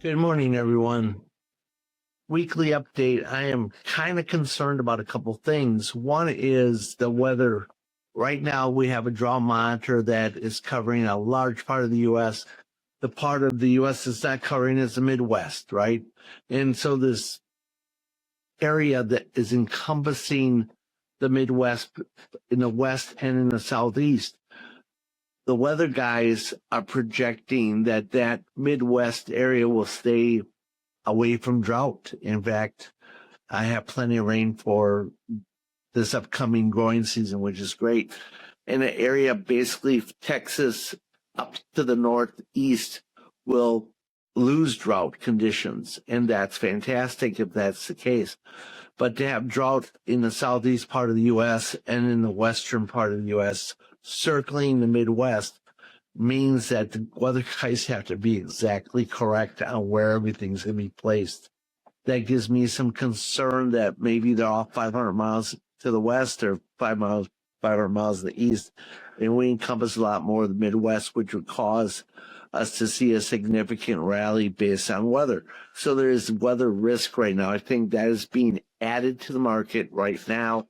Good morning, everyone. Weekly update. I am kind of concerned about a couple things. One is the weather. Right now, we have a drought monitor that is covering a large part of the U.S. The part of the U.S. it's not covering is the Midwest, right? And so this area that is encompassing the Midwest in the West and in the Southeast, the weather guys are projecting that that Midwest area will stay away from drought. In fact, I have plenty of rain for this upcoming growing season, which is great. And the area, basically Texas up to the northeast, will lose drought conditions. And that's fantastic if that's the case. But to have drought in the southeast part of the U.S. and in the western part of the U.S. circling the Midwest means that the weather guys have to be exactly correct on where everything's going to be placed. That gives me some concern that maybe they're off 500 miles to the west or 500 miles to the east, and we encompass a lot more of the Midwest, which would cause us to see a significant rally based on weather. So there is weather risk right now. I think that is being added to the market right now.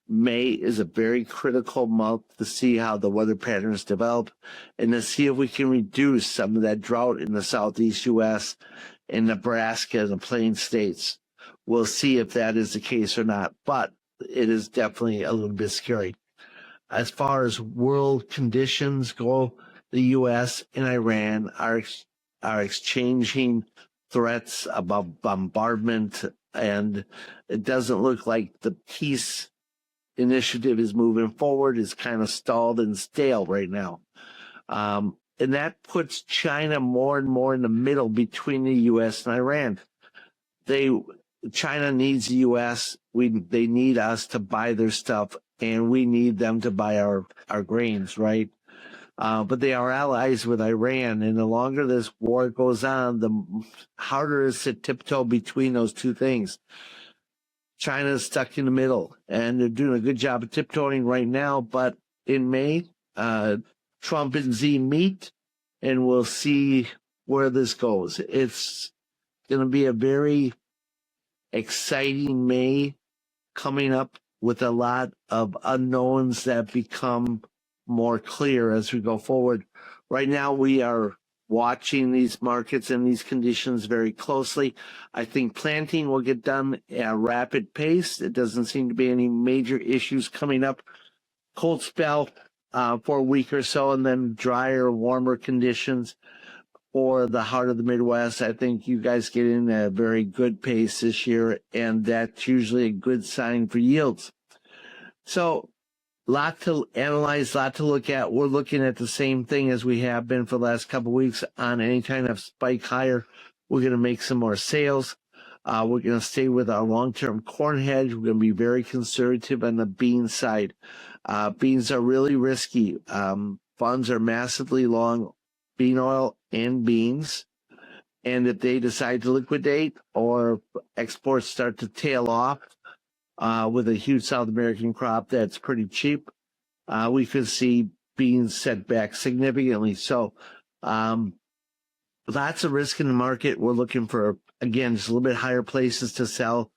May is a very critical month to see how the weather patterns develop and to see if we can reduce some of that drought in the southeast U.S. and Nebraska and the Plain States. We'll see if that is the case or not, but it is definitely a little bit scary. As far as world conditions go, the U.S. and Iran are exchanging threats about bombardment, and it doesn't look like the peace initiative is moving forward. It's kind of stalled and stale right now. And that puts China more and more in the middle between the U.S. and Iran. China needs the U.S. They need us to buy their stuff, and we need them to buy our grains, right? But they are allies with Iran, and the longer this war goes on, the harder it is to tiptoe between those two things. China is stuck in the middle, and they're doing a good job of tiptoeing right now. But in May, Trump and Xi meet, and we'll see where this goes. It's going to be a very exciting May coming up with a lot of unknowns that become more clear as we go forward. Right now, we are watching these markets and these conditions very closely. I think planting will get done at a rapid pace. It doesn't seem to be any major issues coming up. Cold spell for a week or so, and then drier, warmer conditions for the heart of the Midwest. I think you guys get in at a very good pace this year, and that's usually a good sign for yields. So, lot to analyze, lot to look at. We're looking at the same thing as we have been for the last couple of weeks. On any kind of spike higher, we're going to make some more sales. We're going to stay with our long-term corn hedge. We're going to be very conservative on the bean side. Beans are really risky. Funds are massively long bean oil and beans. And if they decide to liquidate or exports start to tail off, with a huge South American crop that's pretty cheap, we could see beans set back significantly. So lots of risk in the market. We're looking for, again, just a little bit higher places to sell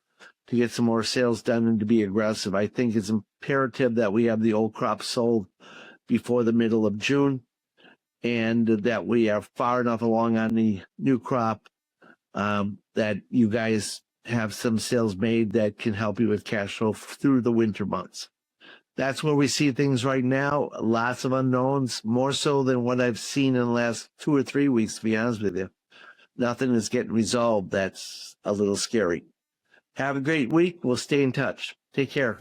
to get some more sales done and to be aggressive. I think it's imperative that we have the old crop sold before the middle of June, and that we are far enough along on the new crop that you guys have some sales made that can help you with cash flow through the winter months. That's where we see things right now. Lots of unknowns, more so than what I've seen in the last 2 or 3 weeks, to be honest with you. Nothing is getting resolved. That's a little scary. Have a great week. We'll stay in touch. Take care.